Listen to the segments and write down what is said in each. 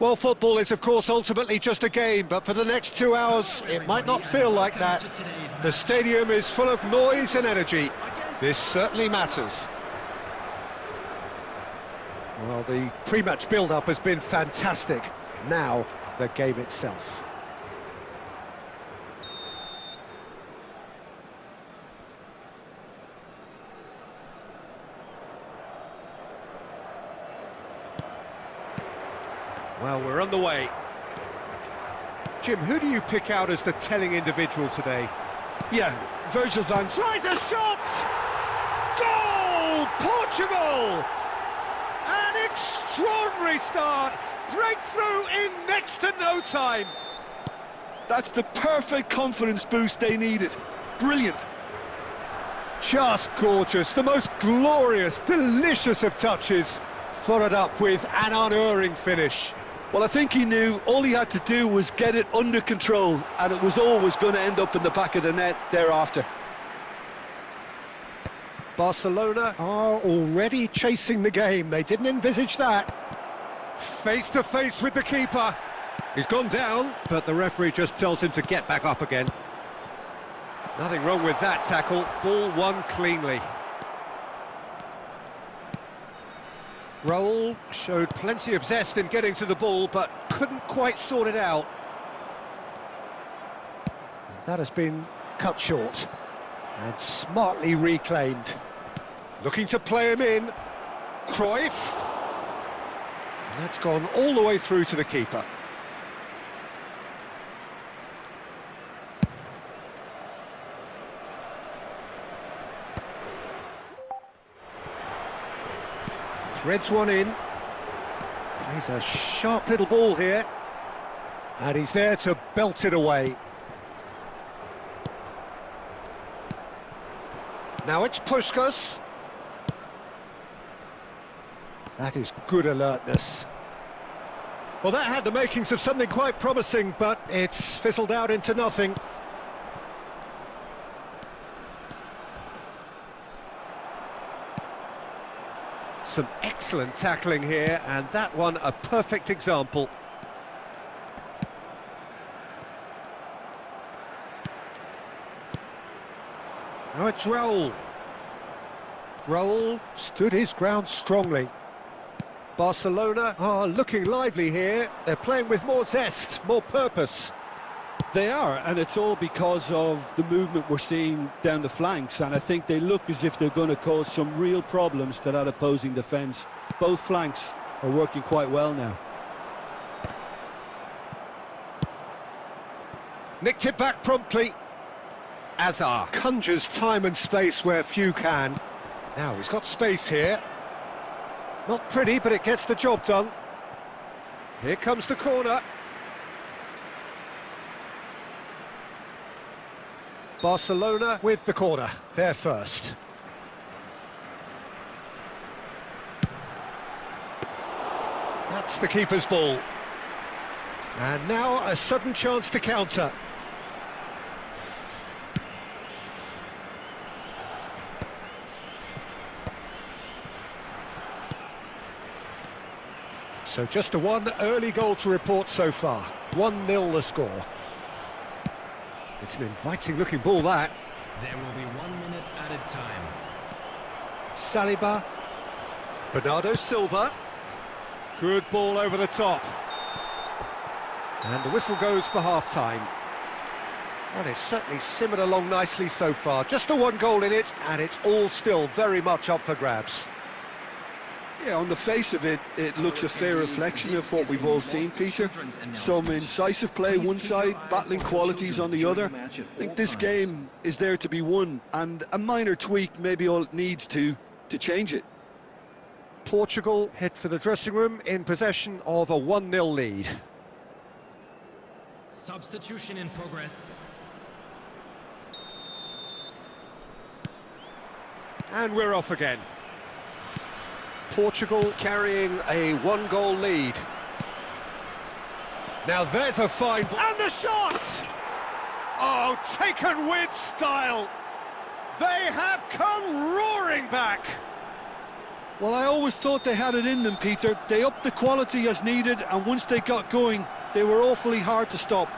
Well, football is, of course, ultimately just a game, but for the next 2 hours, it might not feel like that. The stadium is full of noise and energy. This certainly matters. Well, the pre-match build-up has been fantastic. Now, the game itself. Well, we're on the way. Jim, who do you pick out as the telling individual today? Yeah, Virgil van... Tries a shot! Goal! Portugal! An extraordinary start! Breakthrough in next to no time! That's the perfect confidence boost they needed. Brilliant. Just gorgeous, the most glorious, delicious of touches, followed up with an unerring finish. Well, I think he knew all he had to do was get it under control, and it was always going to end up in the back of the net thereafter. Barcelona are already chasing the game. They didn't envisage that. Face to face with the keeper. He's gone down, but the referee just tells him to get back up again. Nothing wrong with that tackle. Ball won cleanly. Raul showed plenty of zest in getting to the ball, but couldn't quite sort it out. And that has been cut short and smartly reclaimed. Looking to play him in. Cruyff. And that's gone all the way through to the keeper. Threads one in. Plays a sharp little ball here. And he's there to belt it away. Now it's Puskas. That is good alertness. Well, that had the makings of something quite promising, but it's fizzled out into nothing. Some excellent tackling here, and that one a perfect example. Now it's Raul. Raul stood his ground strongly. Barcelona are looking lively here. They're playing with more zest, more purpose. They are, and it's all because of the movement we're seeing down the flanks, and I think they look as if they're going to cause some real problems to that opposing defence. Both flanks are working quite well now. Nicked it back promptly. Azar conjures time and space where few can. Now he's got space here. Not pretty, but it gets the job done. Here comes the corner. Barcelona with the corner, they're first. That's the keeper's ball. And now a sudden chance to counter. So just a one early goal to report so far. 1-0 the score. It's an inviting-looking ball, that. There will be 1 minute added time. Saliba. Bernardo Silva. Good ball over the top. And the whistle goes for half-time. Well, it's certainly simmered along nicely so far. Just the one goal in it, and it's all still very much up for grabs. Yeah, on the face of it, it looks a fair reflection of what we've all seen, Peter. Some incisive play one side, battling qualities on the other. I think this game is there to be won, and a minor tweak maybe all it needs to change it. Portugal head for the dressing room in possession of a 1-0 lead. Substitution in progress. And we're off again. Portugal carrying a 1-goal lead. Now there's a fine ball. And the shot! Oh, taken with style. They have come roaring back. Well, I always thought they had it in them, Peter. They upped the quality as needed, and once they got going, they were awfully hard to stop.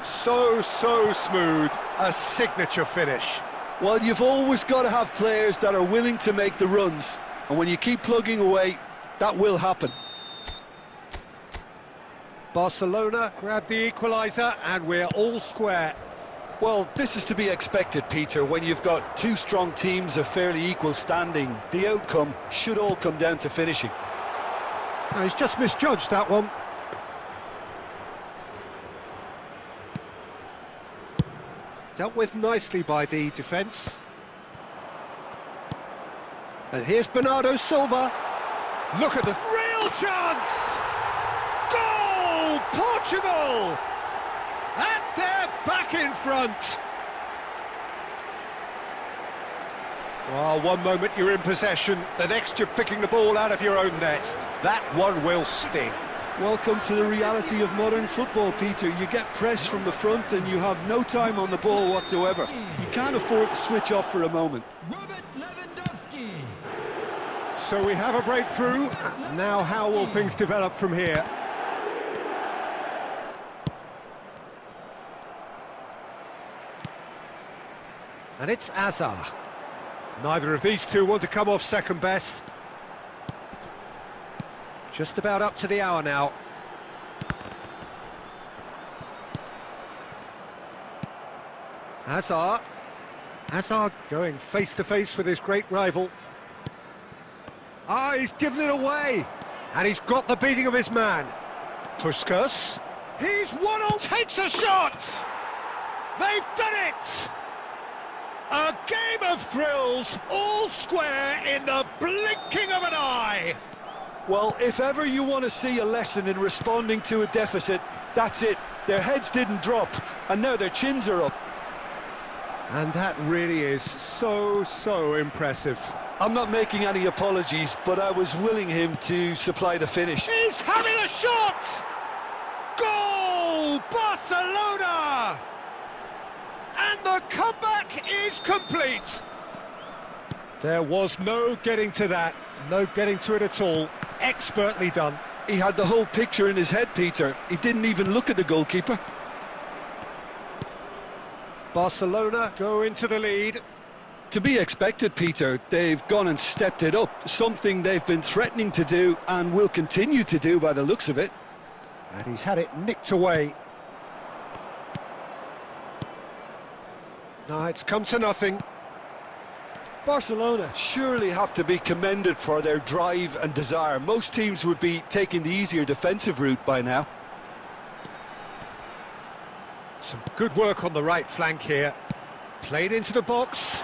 So smooth, a signature finish. Well, you've always got to have players that are willing to make the runs, and when you keep plugging away, that will happen. Barcelona grab the equaliser, and we're all square. Well, this is to be expected, Peter. When you've got two strong teams of fairly equal standing, the outcome should all come down to finishing. Now, he's just misjudged that one. Dealt with nicely by the defence. And here's Bernardo Silva. Look at the real chance! Goal! Portugal! And they're back in front. Well, one moment you're in possession, the next you're picking the ball out of your own net. That one will sting. Welcome to the reality of modern football, Peter. You get pressed from the front and you have no time on the ball whatsoever. You can't afford to switch off for a moment. So we have a breakthrough. Now how will things develop from here? And it's Azar. Neither of these two want to come off second best. Just about up to the hour now. Hazard. Hazard going face to face with his great rival. Ah, he's given it away. And he's got the beating of his man. Puskas. He's one on, takes a shot. They've done it. A game of thrills, all square in the blinking of an eye. Well, if ever you want to see a lesson in responding to a deficit, that's it. Their heads didn't drop, and now their chins are up. And that really is so impressive. I'm not making any apologies, but I was willing him to supply the finish. He's having a shot! Goal! Barcelona! And the comeback is complete. There was no getting to that, no getting to it at all. Expertly done. He had the whole picture in his head, Peter. He didn't even look at the goalkeeper. Barcelona go into the lead. To be expected, Peter. They've gone and stepped it up, something they've been threatening to do and will continue to do by the looks of it. And he's had it nicked away. No, it's come to nothing. Barcelona surely have to be commended for their drive and desire. Most teams would be taking the easier defensive route by now. Some good work on the right flank here. Played into the box.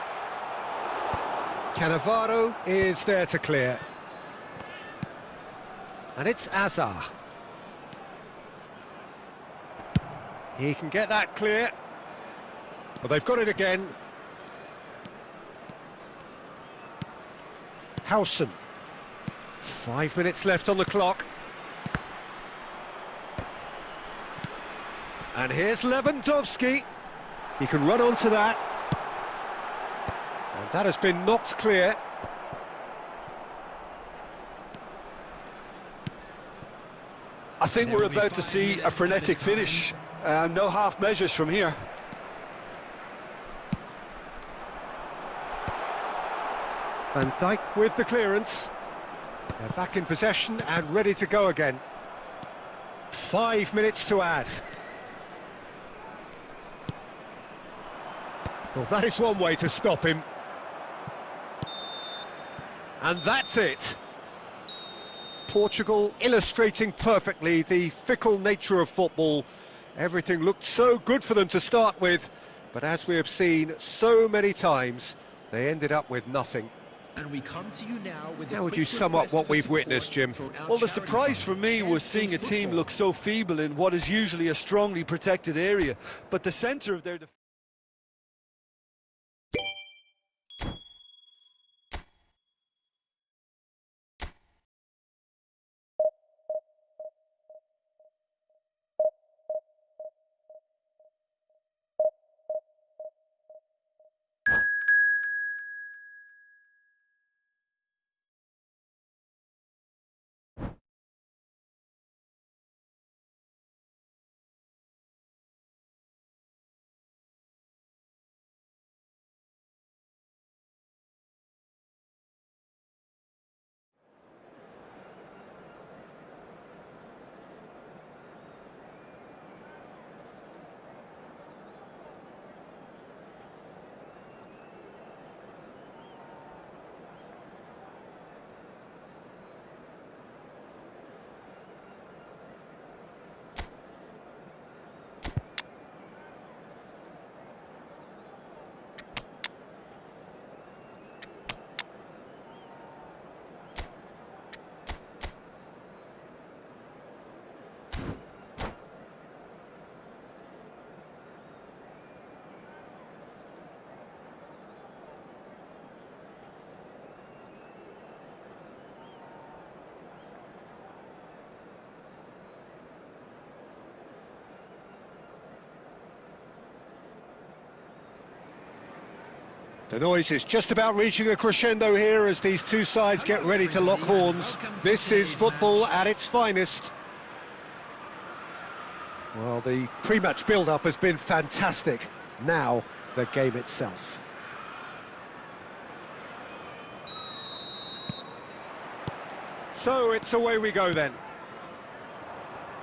Cannavaro is there to clear. And it's Azar. He can get that clear. Well, they've got it again. Howson. 5 minutes left on the clock. And here's Lewandowski. He can run onto that. And that has been knocked clear. I think we're about to see a frenetic finish. No half measures from here. Van Dijk with the clearance. They're back in possession and ready to go again. 5 minutes to add. Well, that is one way to stop him. And that's it. Portugal illustrating perfectly the fickle nature of football. Everything looked so good for them to start with, but as we have seen so many times, they ended up with nothing. And we come to you now with How would you sum up what we've witnessed, Jim? Well, the surprise for me was seeing a team look so feeble in what is usually a strongly protected area, but the centre of their defence The noise is just about reaching a crescendo here as these two sides get ready to lock horns. This is football at its finest. Well, the pre-match build-up has been fantastic. Now, the game itself. So, it's away we go then.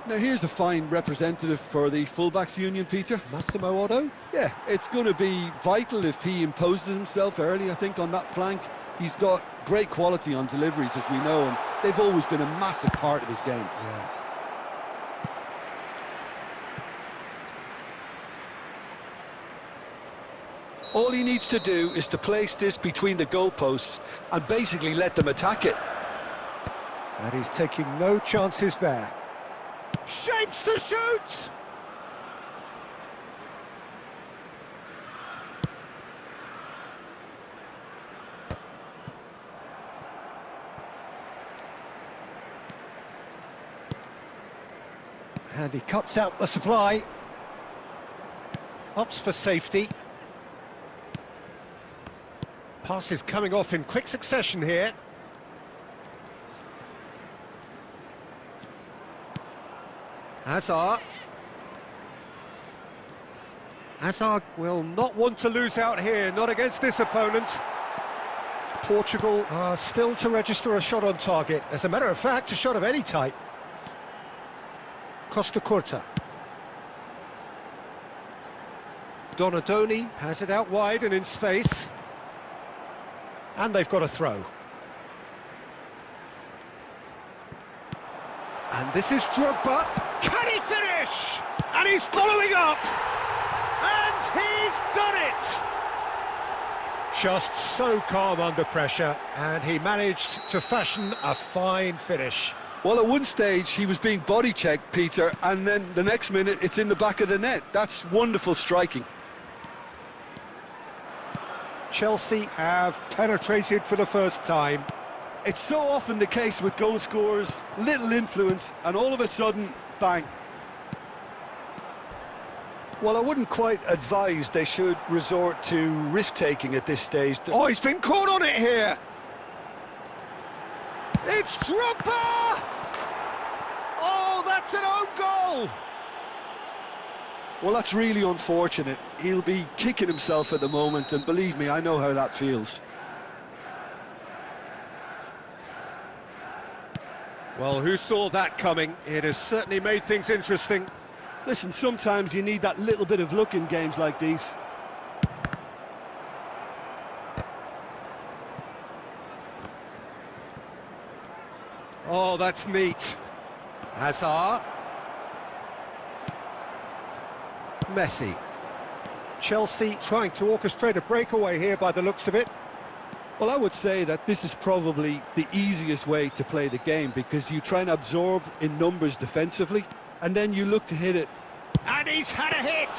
Now here's a fine representative for the fullbacks union, Peter. Massimo Otto? Yeah, it's going to be vital if he imposes himself early, I think, on that flank. He's got great quality on deliveries, as we know, and they've always been a massive part of his game. Yeah. All he needs to do is to place this between the goalposts and basically let them attack it. And he's taking no chances there. Shapes to shoot! And he cuts out the supply. Opts for safety. Passes coming off in quick succession here. Hazard. Hazard will not want to lose out here, not against this opponent. Portugal are still to register a shot on target. As a matter of fact, a shot of any type. Costa Curta. Donadoni has it out wide and in space. And they've got a throw. And this is Drogba. Can he finish? And he's following up. And he's done it. Just so calm under pressure, and he managed to fashion a fine finish. Well, at one stage he was being body checked, Peter, and then the next minute it's in the back of the net. That's wonderful striking. Chelsea have penetrated for the first time. It's so often the case with goal scorers, little influence, and all of a sudden, bang. Well, I wouldn't quite advise they should resort to risk-taking at this stage. Oh, he's been caught on it here! It's Drogba! Oh, that's an own goal! Well, that's really unfortunate. He'll be kicking himself at the moment, and believe me, I know how that feels. Well, who saw that coming? It has certainly made things interesting. Listen, sometimes you need that little bit of luck in games like these. Oh, that's neat. Hazard. Messi. Chelsea trying to orchestrate a breakaway here by the looks of it. Well, I would say that this is probably the easiest way to play the game, because you try and absorb in numbers defensively, and then you look to hit it. And he's had a hit!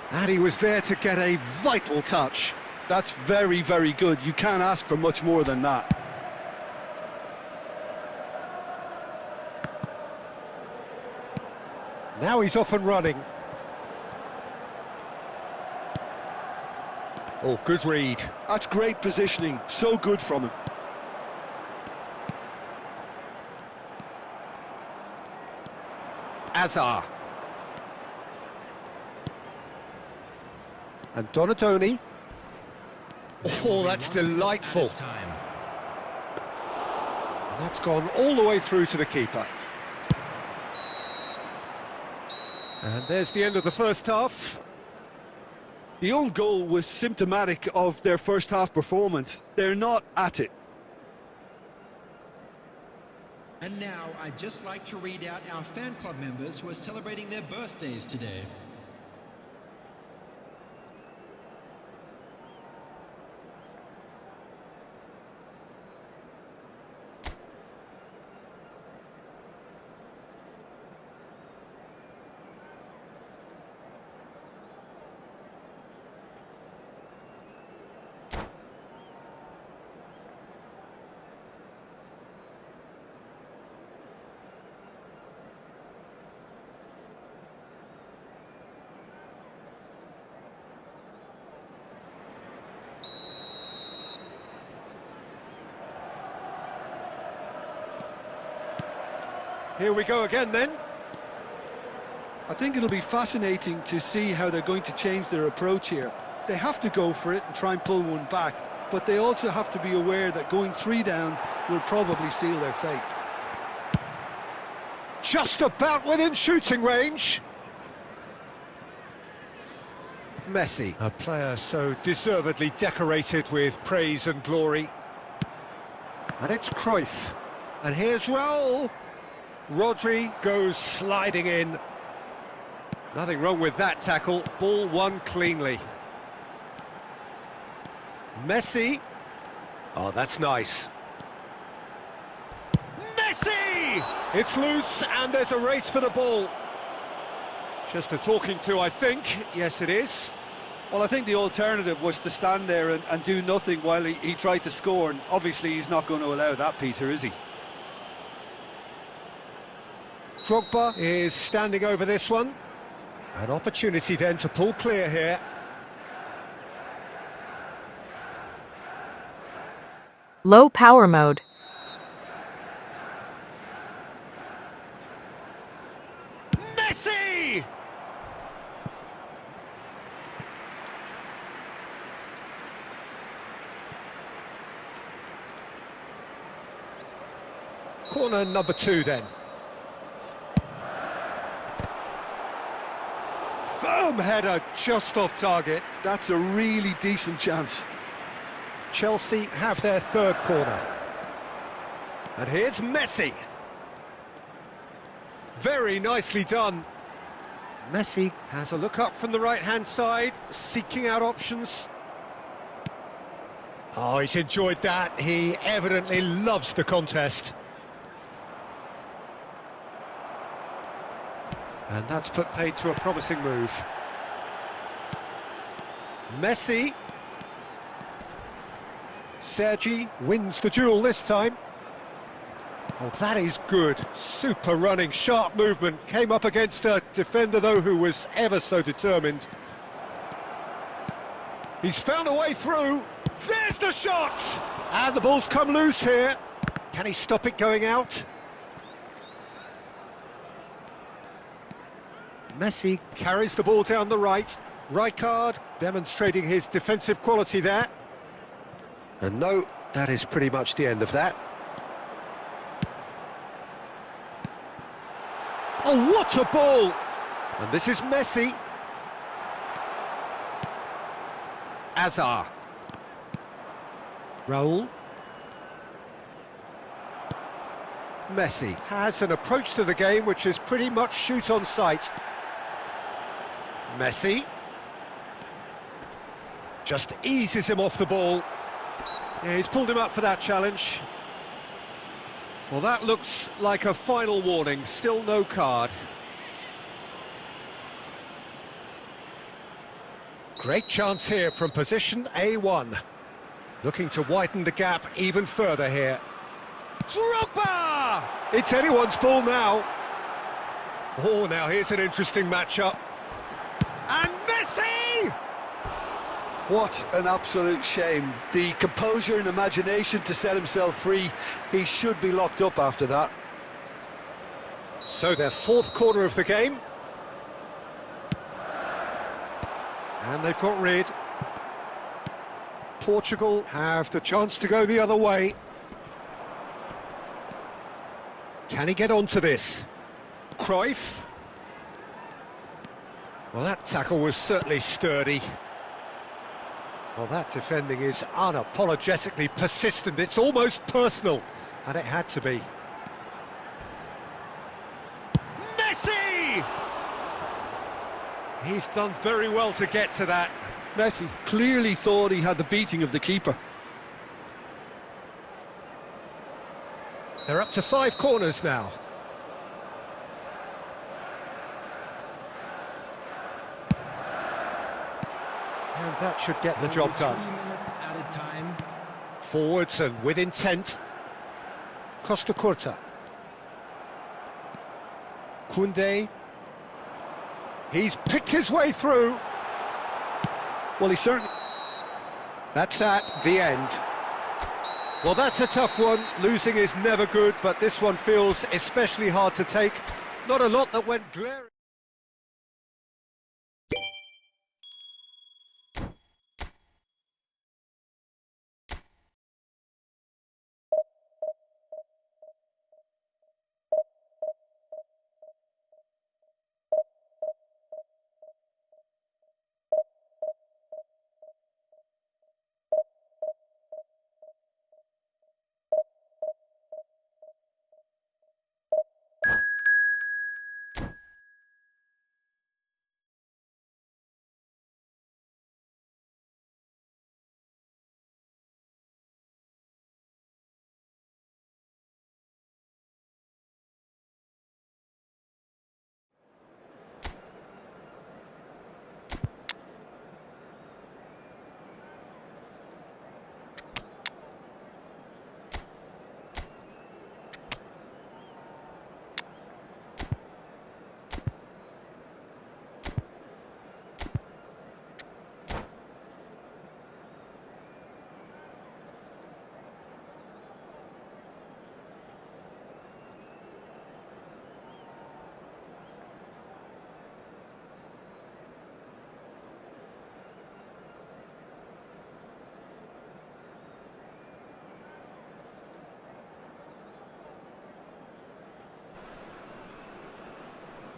And he was there to get a vital touch. That's very, very good. You can't ask for much more than that. Now he's off and running. Oh, good read. That's great positioning. So good from him. Hazard. And Donadoni. Oh, that's delightful. And that's gone all the way through to the keeper. And there's the end of the first half. The own goal was symptomatic of their first half performance. They're not at it. And now I'd just like to read out our fan club members who are celebrating their birthdays today. Here we go again then. I think it'll be fascinating to see how they're going to change their approach here. They have to go for it and try and pull one back, but they also have to be aware that going 3 down will probably seal their fate. Just about within shooting range. Messi, a player so deservedly decorated with praise and glory. And it's Cruyff. And here's Raul. Rodri goes sliding in. Nothing wrong with that tackle. Ball won cleanly. Messi. Oh, that's nice. Messi! It's loose and there's a race for the ball. Just a talking to, I think. Yes, it is. Well, I think the alternative was to stand there and do nothing while he tried to score, and obviously he's not going to allow that, Peter, is he? Drogba is standing over this one. An opportunity then to pull clear here. Low power mode. Messi! Corner number 2 then. Firm header just off target. That's a really decent chance. Chelsea have their 3rd corner. And here's Messi. Very nicely done. Messi has a look up from the right-hand side, seeking out options. Oh, he's enjoyed that. He evidently loves the contest. And that's put paid to a promising move. Messi. Sergi wins the duel this time. Oh, that is good. Super running, sharp movement. Came up against a defender, though, who was ever so determined. He's found a way through. There's the shot! And the ball's come loose here. Can he stop it going out? Messi carries the ball down the right. Tryhard demonstrating his defensive quality there. And no, that is pretty much the end of that. Oh, what a ball! And this is Messi. Azar. Raul. Messi has an approach to the game which is pretty much shoot on sight. Messi. Just eases him off the ball. Yeah, he's pulled him up for that challenge. Well, that looks like a final warning. Still no card. Great chance here from position A1. Looking to widen the gap even further here. Drogba! It's anyone's ball now. Oh, now here's an interesting matchup. And Messi! What an absolute shame. The composure and imagination to set himself free. He should be locked up after that. So their 4th corner of the game. And they've got rid. Portugal have the chance to go the other way. Can he get onto this? Cruyff. Well, that tackle was certainly sturdy. Well, that defending is unapologetically persistent. It's almost personal, and it had to be. Messi! He's done very well to get to that. Messi clearly thought he had the beating of the keeper. They're up to 5 corners now. And that should get the job done. 3 minutes added time. Forwards and with intent. Costa Curta. Koundé. He's picked his way through. Well, he certainly... That's that, the end. Well, that's a tough one. Losing is never good, but this one feels especially hard to take. Not a lot that went glaring.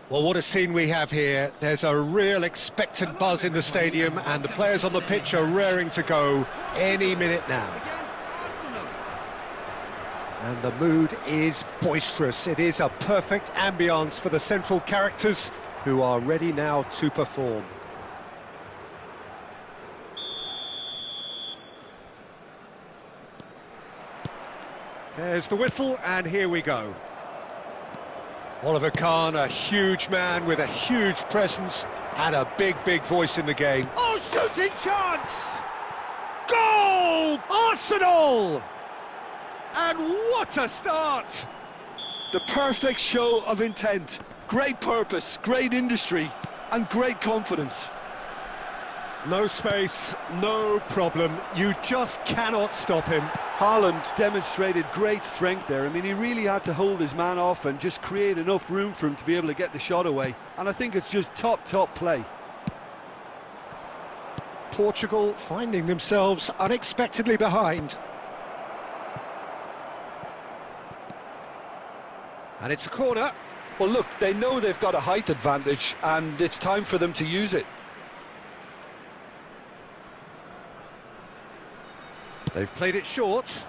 Well, what a scene we have here. There's a real expectant buzz in the stadium, and the players on the pitch are raring to go any minute now. And the mood is boisterous. It is a perfect ambience for the central characters, who are ready now to perform. There's the whistle, and here we go. Oliver Kahn, a huge man with a huge presence and a big voice in the game. Oh, shooting chance! Goal! Arsenal! And what a start! The perfect show of intent. Great purpose, great industry, and great confidence. No space, no problem. You just cannot stop him. Haaland demonstrated great strength there. I mean, he really had to hold his man off and just create enough room for him to be able to get the shot away. And I think it's just top play. Portugal finding themselves unexpectedly behind. And it's a corner. Well, look, they know they've got a height advantage, and it's time for them to use it. They've played it short.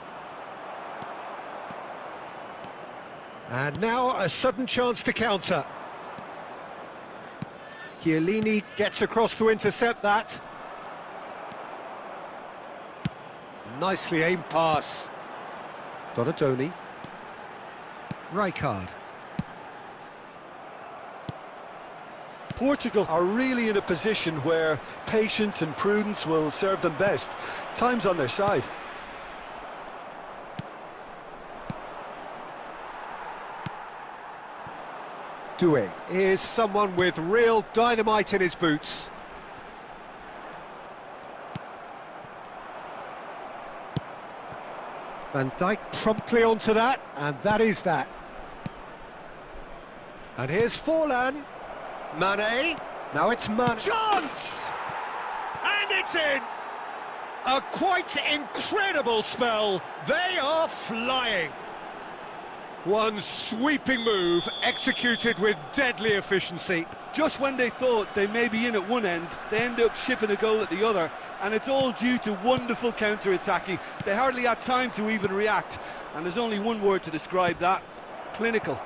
And now a sudden chance to counter. Chiellini gets across to intercept that. Nicely aimed pass. Donadoni. Tryhard. Portugal are really in a position where patience and prudence will serve them best. Time's on their side. Doué is someone with real dynamite in his boots. Van Dijk promptly onto that, and that is that. And here's Forlan. Mane. Now it's Mane. Chance! And it's in! A quite incredible spell. They are flying. One sweeping move executed with deadly efficiency. Just when they thought they may be in at one end, they end up shipping a goal at the other, and it's all due to wonderful counter-attacking. They hardly had time to even react, and there's only one word to describe that: clinical.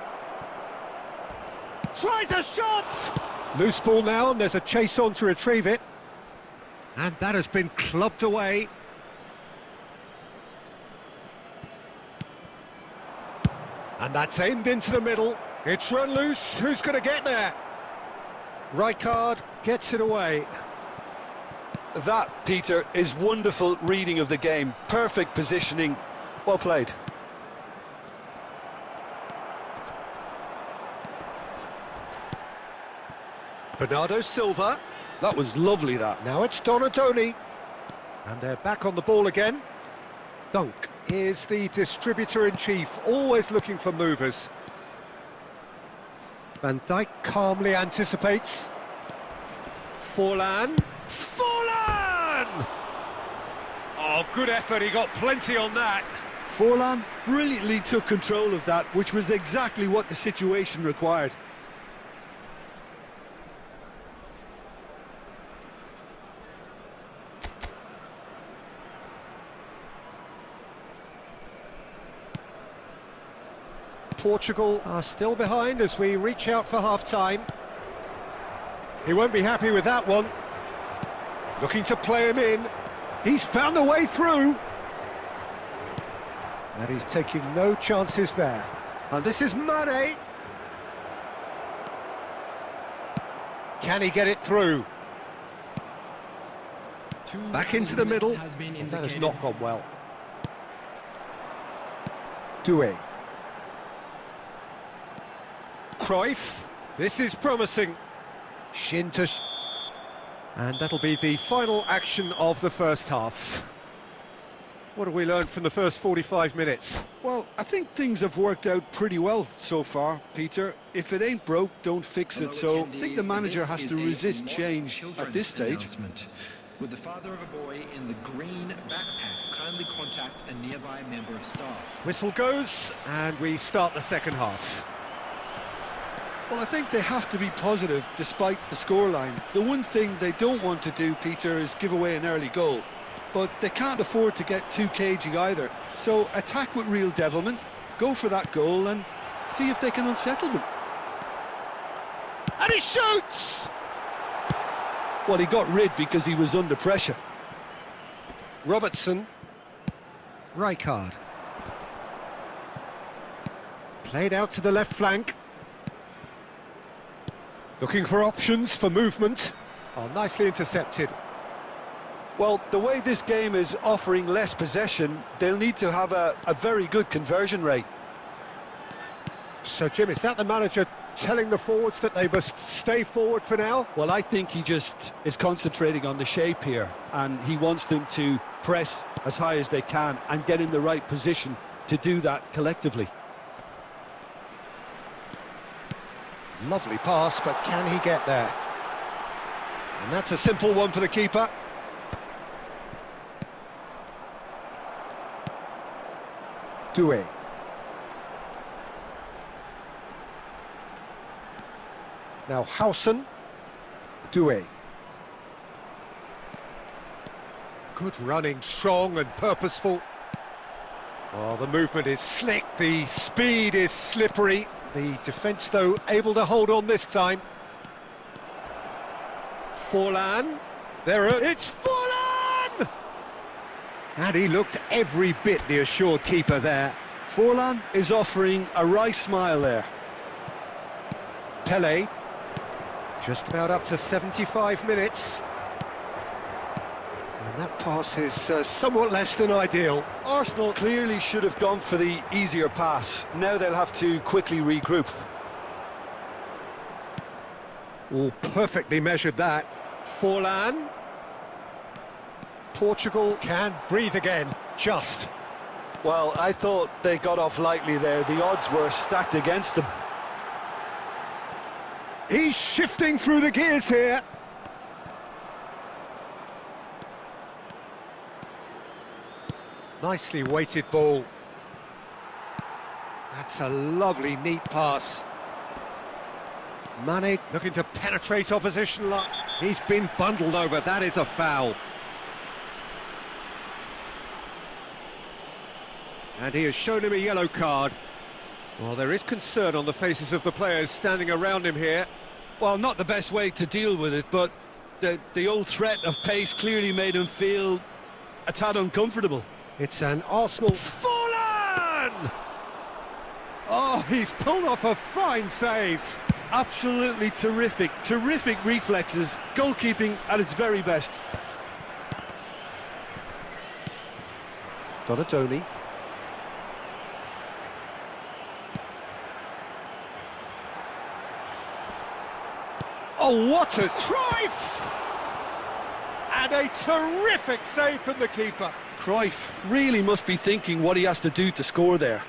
Tries a shot! Loose ball now, and there's a chase on to retrieve it. And that has been clubbed away. And that's aimed into the middle. It's run loose. Who's going to get there? Tryhard gets it away. That, Peter, is wonderful reading of the game. Perfect positioning. Well played. Bernardo Silva. That was lovely, that. Now it's Donadoni. And they're back on the ball again. Dunk. is the distributor-in-chief, always looking for movers. Van Dijk calmly anticipates. Forlan. Forlan! Oh, good effort, he got plenty on that. Forlan brilliantly took control of that, which was exactly what the situation required. Portugal are still behind as we reach out for half-time. He won't be happy with that one. Looking to play him in. He's found a way through. And he's taking no chances there. And this is Mane. Can he get it through? Back into the middle. That has not gone well. Doué. Cruyff. This is promising. Shin to... And that'll be the final action of the first half. What have we learned from the first 45 minutes? Well, I think things have worked out pretty well so far, Peter. If it ain't broke, don't fix it. So I think the manager has to resist change at this stage. With the father of a boy in the green backpack, kindly contact a nearby member of staff. Whistle goes, and we start the second half. Well, I think they have to be positive despite the scoreline. The one thing they don't want to do, Peter, is give away an early goal. But they can't afford to get too cagey either. So attack with real devilment, go for that goal and see if they can unsettle them. And he shoots! Well, he got rid because he was under pressure. Robertson. Tryhard. Played out to the left flank. Looking for options for movement. Oh, nicely intercepted. Well, the way this game is offering less possession, they'll need to have a very good conversion rate. So, Jim, is that the manager telling the forwards that they must stay forward for now? Well, I think he just is concentrating on the shape here, and he wants them to press as high as they can and get in the right position to do that collectively. Lovely pass, but can he get there? And that's a simple one for the keeper. Doué. Now Howson. Doué. Good running, strong and purposeful. Oh, the movement is slick, the speed is slippery. The defence, though, able to hold on this time. Forlan. It's Forlan! And he looked every bit the assured keeper there. Forlan is offering a right smile there. Pelé. Just about up to 75 minutes. And that pass is somewhat less than ideal. Arsenal clearly should have gone for the easier pass. Now they'll have to quickly regroup. Oh, perfectly measured that. Forlan. Portugal can breathe again, just. Well, I thought they got off lightly there. The odds were stacked against them. He's shifting through the gears here. Nicely weighted ball. That's a lovely, neat pass. Mane looking to penetrate opposition line. He's been bundled over, that is a foul. And he has shown him a yellow card. Well, there is concern on the faces of the players standing around him here. Well, not the best way to deal with it, but the old threat of pace clearly made him feel a tad uncomfortable. It's an Arsenal... Forlan! Oh, he's pulled off a fine save. Absolutely terrific reflexes, goalkeeping at its very best. Donatoni. Oh, what a Cruyff! And a terrific save from the keeper. Cruyff really must be thinking what he has to do to score there.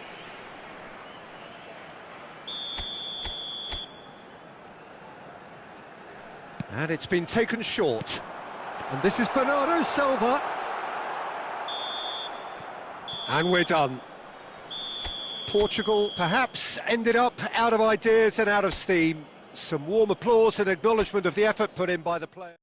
And it's been taken short. And this is Bernardo Silva. And we're done. Portugal perhaps ended up out of ideas and out of steam. Some warm applause and acknowledgement of the effort put in by the player.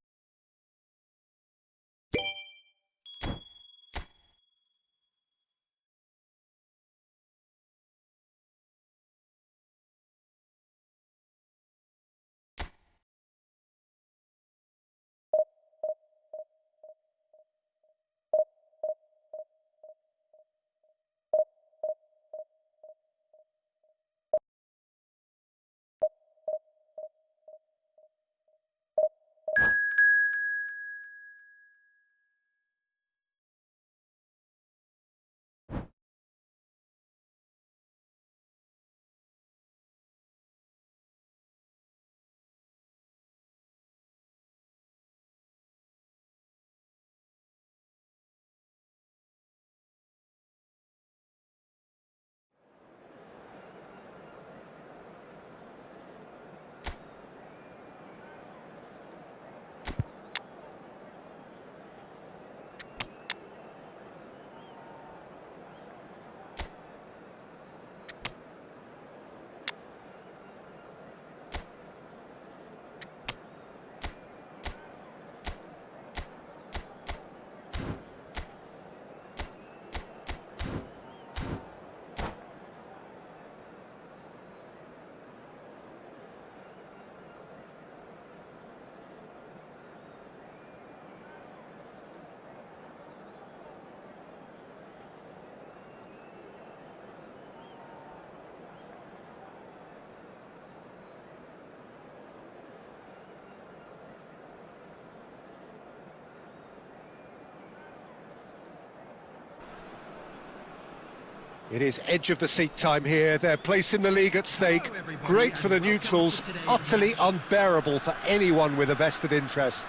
It is edge of the seat time here, their place in the league at stake. Great for the neutrals, utterly unbearable for anyone with a vested interest.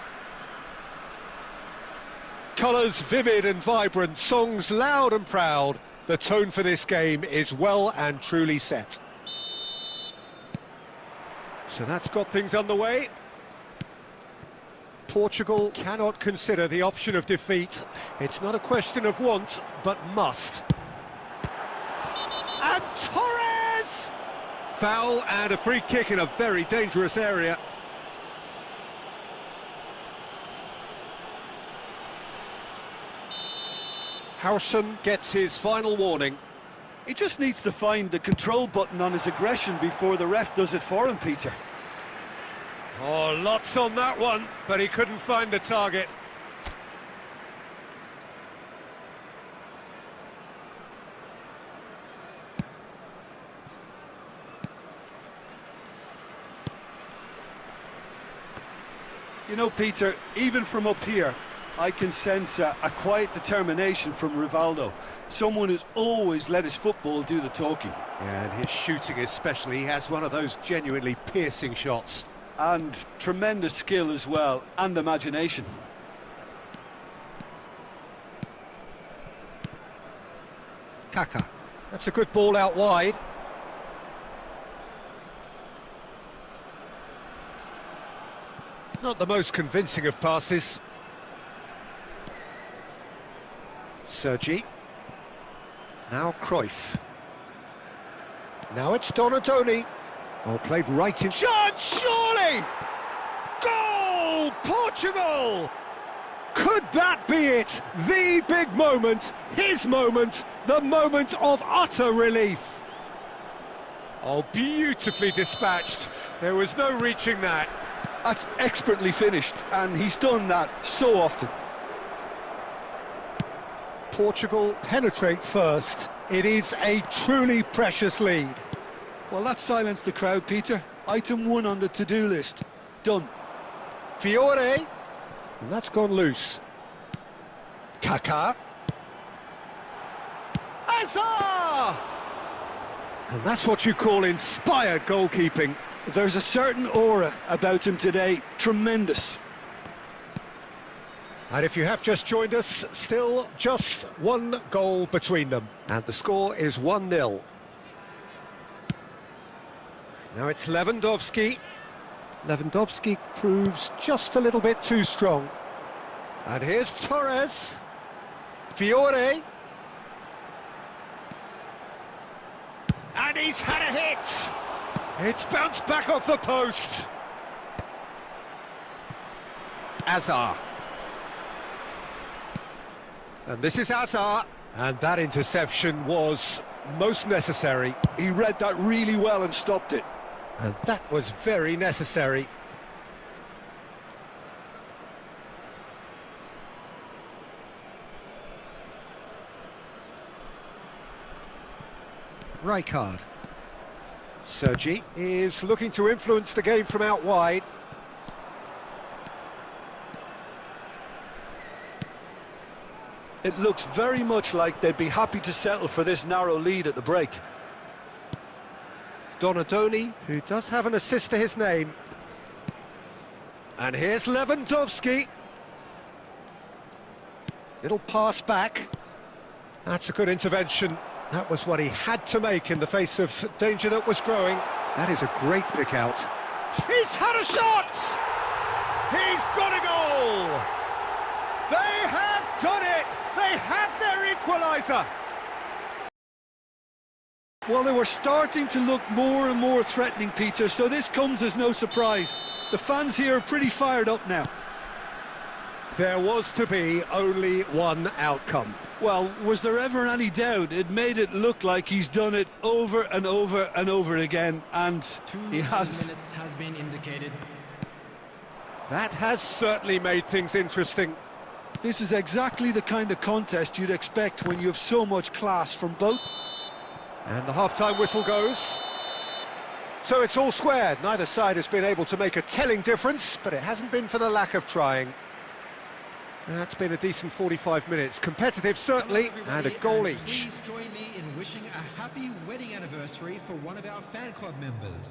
Colours vivid and vibrant, songs loud and proud. The tone for this game is well and truly set. So that's got things underway. Portugal cannot consider the option of defeat. It's not a question of want, but must. And Torres! Foul and a free kick in a very dangerous area. Howson gets his final warning. He just needs to find the control button on his aggression before the ref does it for him, Peter. Oh, lots on that one, but he couldn't find the target. You know, Peter, even from up here, I can sense a quiet determination from Rivaldo. Someone who's always let his football do the talking. And his shooting especially, he has one of those genuinely piercing shots. And tremendous skill as well, and imagination. Kaka. That's a good ball out wide. Not the most convincing of passes. Sergi. Now Cruyff. Now it's Donatoni. Oh, played right in... Shot, surely! Goal! Portugal! Could that be it? The big moment, his moment, the moment of utter relief. Oh, beautifully dispatched. There was no reaching that. That's expertly finished, and he's done that so often. Portugal penetrate first. It is a truly precious lead. Well, that silenced the crowd, Peter. Item 1 on the to-do list. Done. Fiore. And that's gone loose. Kaka. Azar! And that's what you call inspired goalkeeping. There's a certain aura about him today. Tremendous. And if you have just joined us, still just one goal between them. And the score is 1-0. Now it's Lewandowski. Lewandowski proves just a little bit too strong. And here's Torres. Fiore. And he's had a hit. It's bounced back off the post. Azar. And this is Azar. And that interception was most necessary. He read that really well and stopped it. And that was very necessary. Tryhard. Sergi is looking to influence the game from out wide. It looks very much like they'd be happy to settle for this narrow lead at the break. Donadoni, who does have an assist to his name. And here's Lewandowski. Little pass back. That's a good intervention. That was what he had to make in the face of danger that was growing. That is a great pick out. He's had a shot! He's got a goal! They have done it! They have their equaliser! Well, they were starting to look more and more threatening, Peter, so this comes as no surprise. The fans here are pretty fired up now. There was to be only one outcome. Well, was there ever any doubt? It made it look like he's done it over and over and over again, and he has. 2 minutes has been indicated. That has certainly made things interesting. This is exactly the kind of contest you'd expect when you have so much class from both. And the half-time whistle goes. So it's all squared. Neither side has been able to make a telling difference, but it hasn't been for the lack of trying. That's been a decent 45 minutes. Competitive, certainly, and a goal each. Please join me in wishing a happy wedding anniversary for one of our fan club members.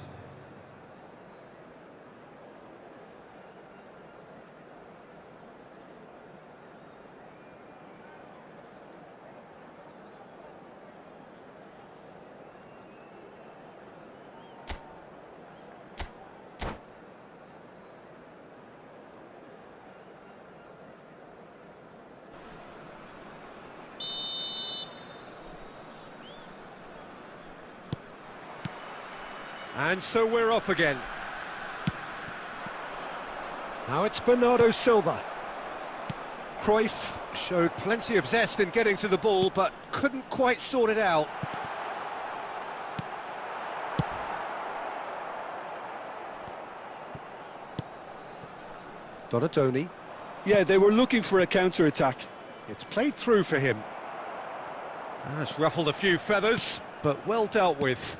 And so we're off again. Now it's Bernardo Silva. Cruyff showed plenty of zest in getting to the ball, but couldn't quite sort it out. Donadoni. Yeah, they were looking for a counter-attack. It's played through for him. That's ruffled a few feathers, but well dealt with.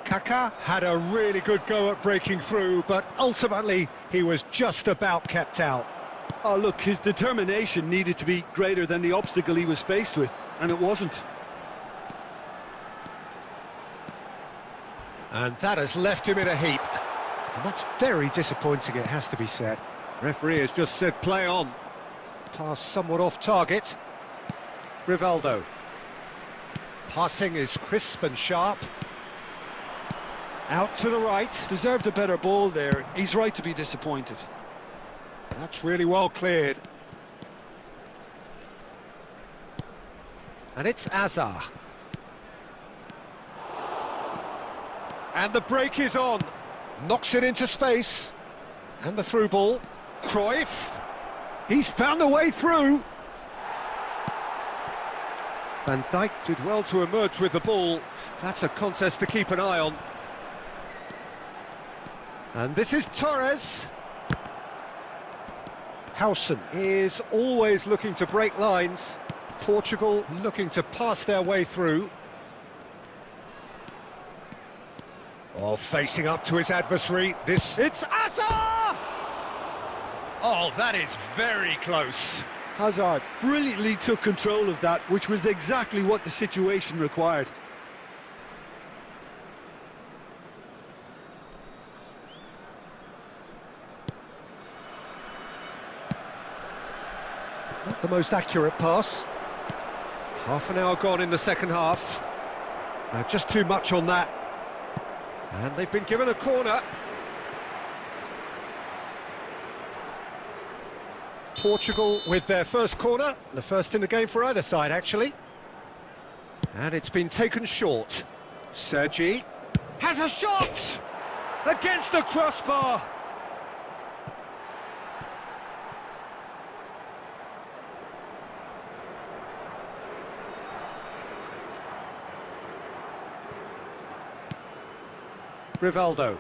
Kaká had a really good go at breaking through, but ultimately he was just about kept out. Oh, look, his determination needed to be greater than the obstacle he was faced with, and it wasn't. And that has left him in a heap. And that's very disappointing, it has to be said. Referee has just said play on. Pass somewhat off target. Rivaldo. Passing is crisp and sharp. Out to the right. Deserved a better ball there. He's right to be disappointed. That's really well cleared. And it's Azar. And the break is on. Knocks it into space. And the through ball. Cruyff. He's found a way through. Van Dijk did well to emerge with the ball. That's a contest to keep an eye on. And this is Torres. Howson is always looking to break lines. Portugal looking to pass their way through. Oh, facing up to his adversary. It's Azar! Oh, that is very close. Hazard brilliantly took control of that, which was exactly what the situation required. Not the most accurate pass. Half an hour gone in the second half. Just too much on that. And they've been given a corner. Portugal with their first corner. The first in the game for either side, actually. And it's been taken short. Sergi has a shot! Against the crossbar! Rivaldo.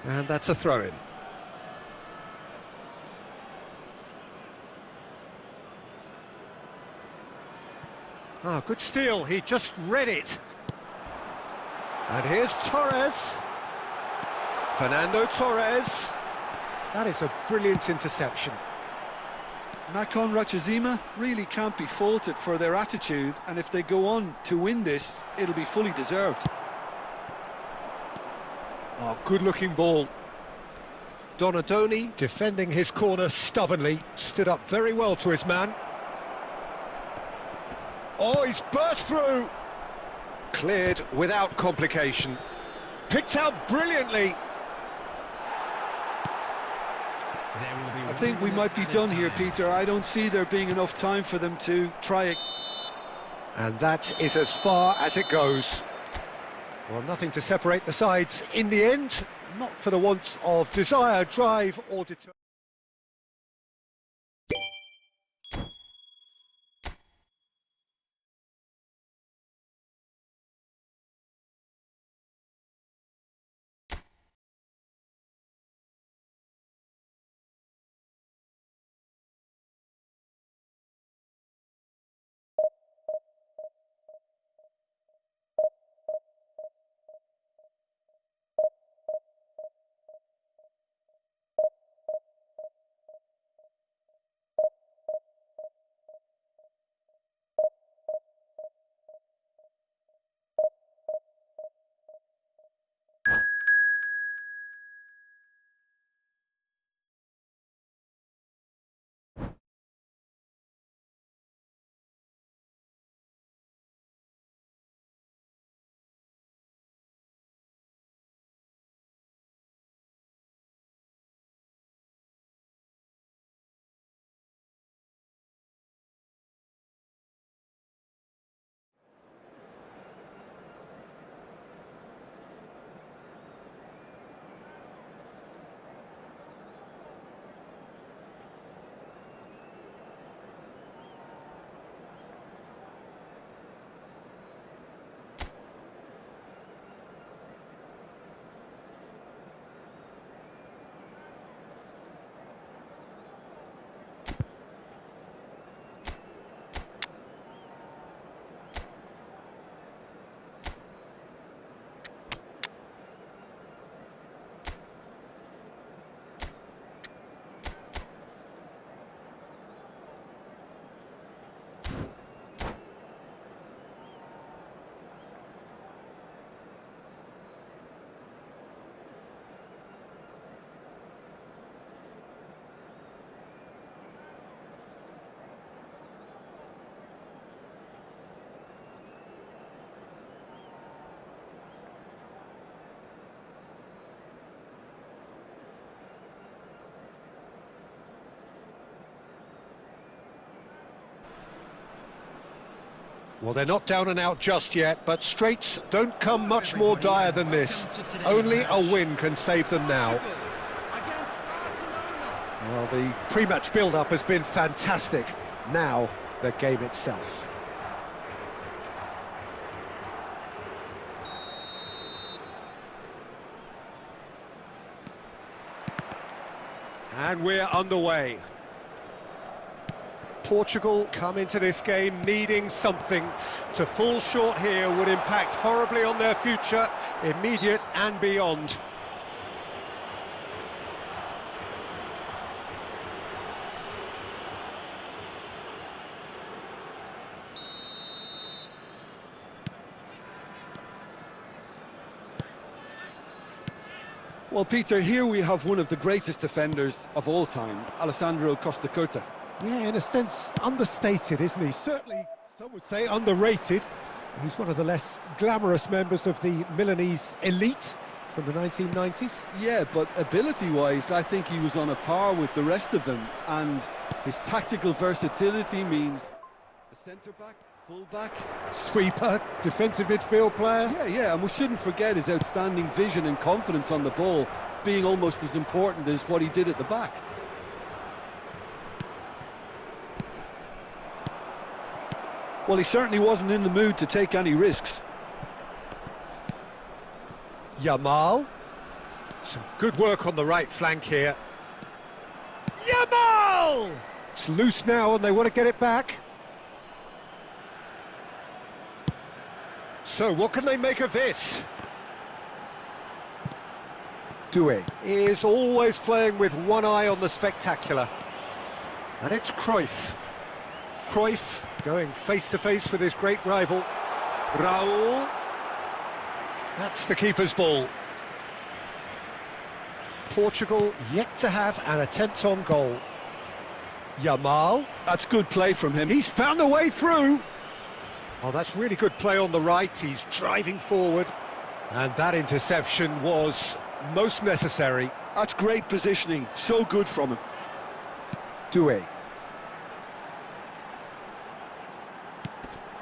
And that's a throw-in. Ah, good steal, he just read it. And here's Torres. Fernando Torres. That is a brilliant interception. Nakhon Ratchazima really can't be faulted for their attitude, and if they go on to win this, it'll be fully deserved. Oh, good-looking ball. Donadoni, defending his corner stubbornly, stood up very well to his man. Oh, he's burst through! Cleared without complication. Picked out brilliantly. I think we might be done here, Peter. I don't see there being enough time for them to try it. And that is as far as it goes. Well, nothing to separate the sides in the end, not for the want of desire, drive or determination. Well, they're not down and out just yet, but straits don't come much more dire than this. Only a win can save them now. Well, the pre-match build-up has been fantastic. Now, the game itself. And we're underway. Portugal come into this game needing something. To fall short here would impact horribly on their future, immediate and beyond. Well, Peter, here we have one of the greatest defenders of all time, Alessandro Costacurta. Yeah, in a sense, understated, isn't he? Certainly, some would say underrated. He's one of the less glamorous members of the Milanese elite from the 1990s. Yeah, but ability-wise, I think he was on a par with the rest of them, and his tactical versatility means the centre-back, full-back, Sweeper, defensive midfield player. Yeah, and we shouldn't forget his outstanding vision and confidence on the ball being almost as important as what he did at the back. Well, he certainly wasn't in the mood to take any risks. Yamal. Some good work on the right flank here. Yamal! It's loose now and they want to get it back. So what can they make of this? Doué is always playing with one eye on the spectacular. And it's Cruyff. Cruyff going face-to-face with his great rival, Raul. That's the keeper's ball. Portugal yet to have an attempt on goal. Yamal. That's good play from him. He's found a way through. Oh, that's really good play on the right. He's driving forward. And that interception was most necessary. That's great positioning. So good from him. Doué.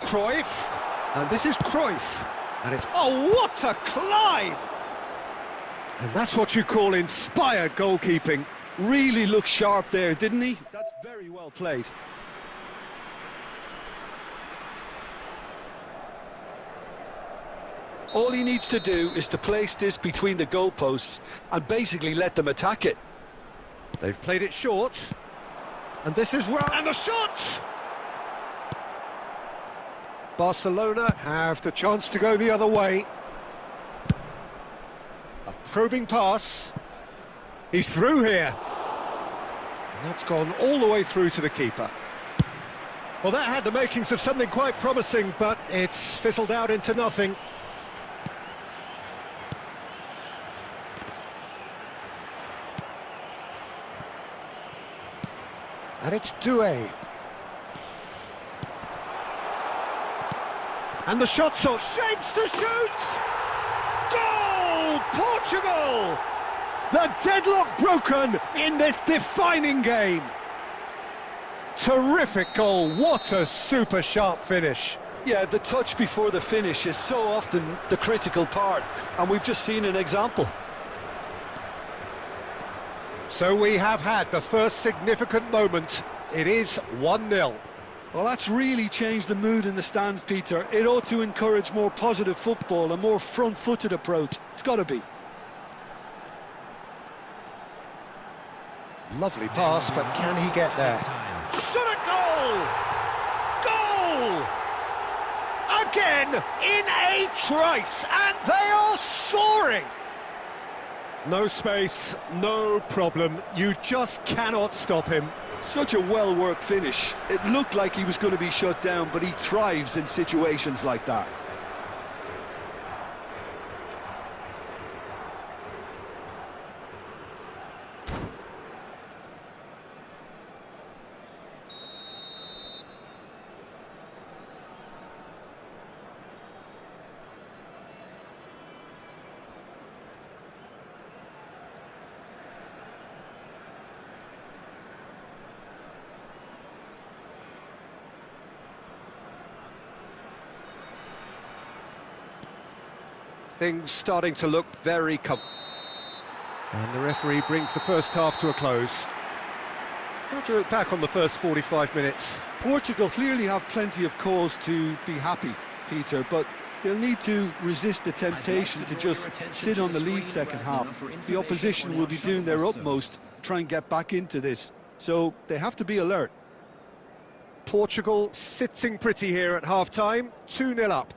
Cruyff. And this is Cruyff. And it's... Oh, what a climb! And that's what you call inspired goalkeeping. Really looked sharp there, didn't he? That's very well played. All he needs to do is to place this between the goalposts and basically let them attack it. They've played it short. And this is well... And the shot! Barcelona have the chance to go the other way. A probing pass. He's through here. And that's gone all the way through to the keeper. Well, that had the makings of something quite promising, but it's fizzled out into nothing. And it's Doué. And the shot's on. Shapes to shoot! Goal! Portugal! The deadlock broken in this defining game. Terrific goal. What a super sharp finish. Yeah, the touch before the finish is so often the critical part, and we've just seen an example. So we have had the first significant moment. It is 1-0. Well, that's really changed the mood in the stands, Peter. It ought to encourage more positive football, a more front-footed approach. It's got to be. Lovely pass, but can he get there? Shot a goal! Goal! Again, in a trice, and they are soaring! No space, no problem. You just cannot stop him. Such a well-worked finish. It looked like he was going to be shut down, but he thrives in situations like that. Things starting to look very And the referee brings the first half to a close. How do you look back on the first 45 minutes? Portugal clearly have plenty of cause to be happy, Peter, but they'll need to resist the temptation to just sit on the lead second half. The opposition will be doing their utmost to try and get back into this, so they have to be alert. Portugal sitting pretty here at half-time, 2-0 up.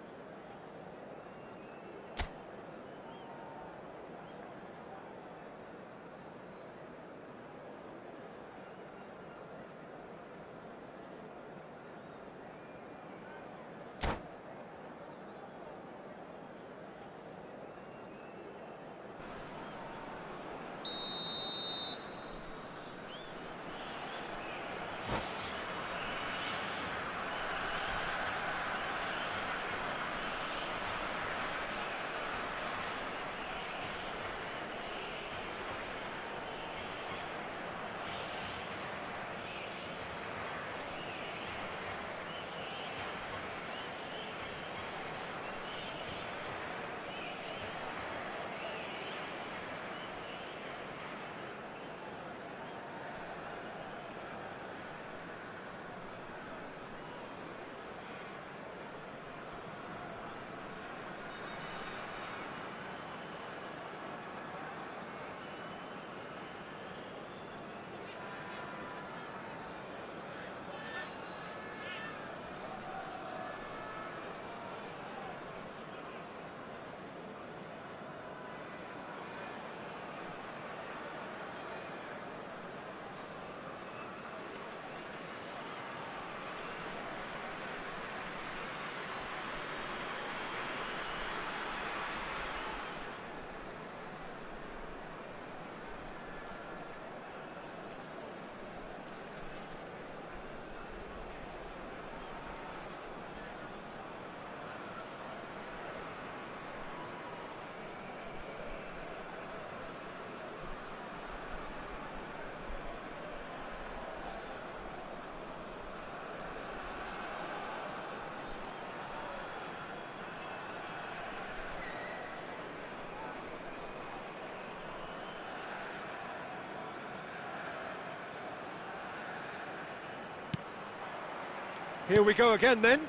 Here we go again then.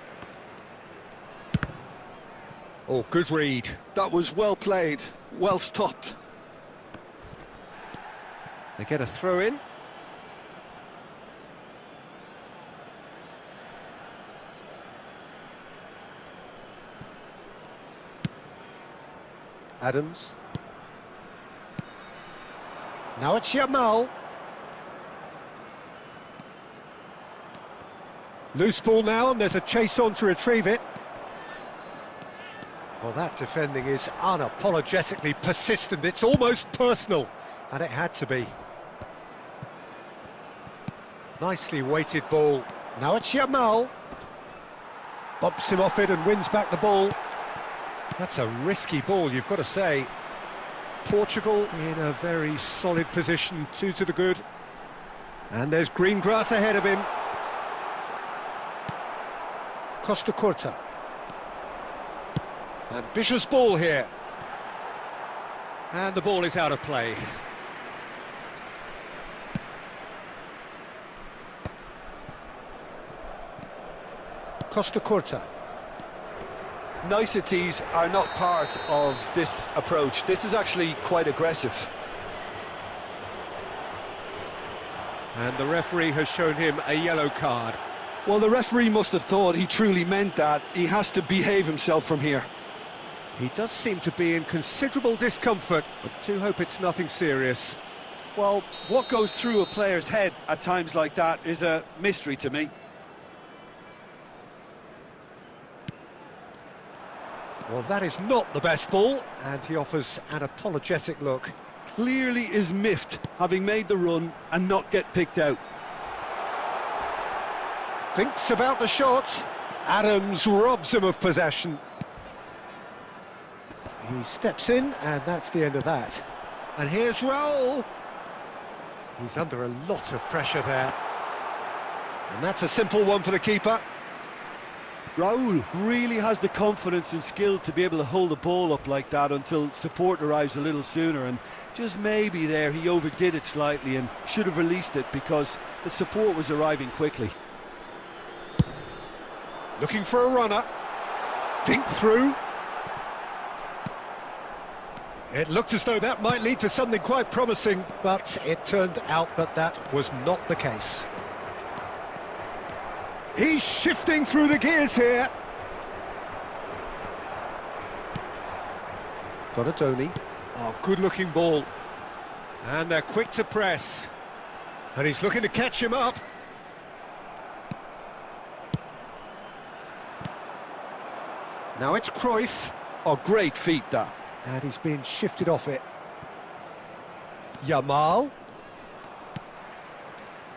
Oh, good read. That was well played, well stopped. They get a throw in. Adams. Now it's Yamal. Loose ball now, and there's a chase on to retrieve it. Well, that defending is unapologetically persistent. It's almost personal, and it had to be. Nicely weighted ball. Now it's Yamal. Bumps him off it and wins back the ball. That's a risky ball, you've got to say. Portugal in a very solid position, 2 to the good. And there's green grass ahead of him. Costa Curta. Ambitious ball here. And the ball is out of play. Costa Curta. Niceties are not part of this approach. This is actually quite aggressive. And the referee has shown him a yellow card. Well, the referee must have thought he truly meant that. He has to behave himself from here. He does seem to be in considerable discomfort, but do hope it's nothing serious. Well, what goes through a player's head at times like that is a mystery to me. Well, that is not the best ball, and he offers an apologetic look. Clearly is miffed, having made the run and not get picked out. Thinks about the shot. Adams robs him of possession. He steps in, and that's the end of that. And here's Raul. He's under a lot of pressure there. And that's a simple one for the keeper. Raul really has the confidence and skill to be able to hold the ball up like that until support arrives a little sooner, and just maybe there he overdid it slightly and should have released it because the support was arriving quickly. Looking for a runner. Dink through. It looked as though that might lead to something quite promising, but it turned out that that was not the case. He's shifting through the gears here. Donadoni. Oh, good-looking ball. And they're quick to press. And he's looking to catch him up. Now it's Cruyff. Oh, great feat that. And he's being shifted off it. Yamal.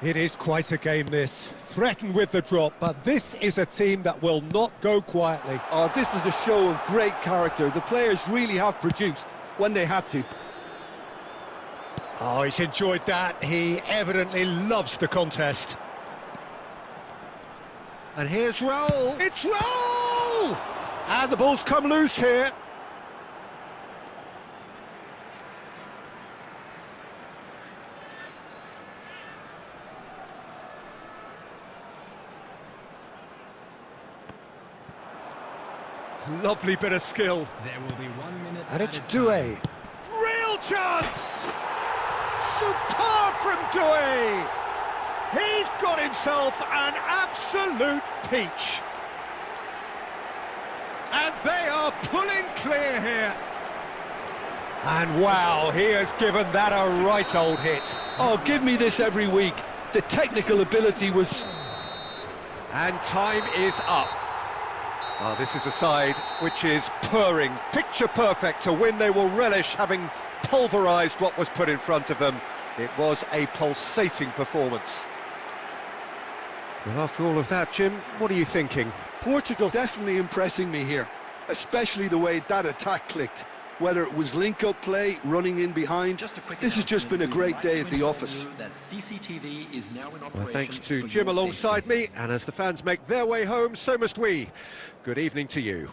It is quite a game, this. Threatened with the drop, but this is a team that will not go quietly. Oh, this is a show of great character. The players really have produced when they had to. Oh, he's enjoyed that. He evidently loves the contest. And here's Raul. It's Raul! And the ball's come loose here. Lovely bit of skill. There will be 1 minute. And it's Doué. Real chance! Superb from Doué! He's got himself an absolute peach. And they are pulling clear here. And wow, he has given that a right old hit. Oh, give me this every week. The technical ability was... And time is up. Oh, this is a side which is purring, picture perfect to win. They will relish having pulverised what was put in front of them. It was a pulsating performance. Well, after all of that, Jim, what are you thinking? Portugal definitely impressing me here, especially the way that attack clicked. Whether it was link-up play, running in behind, this has just been a great day at the office. Well, thanks to Jim alongside me, and as the fans make their way home, so must we. Good evening to you.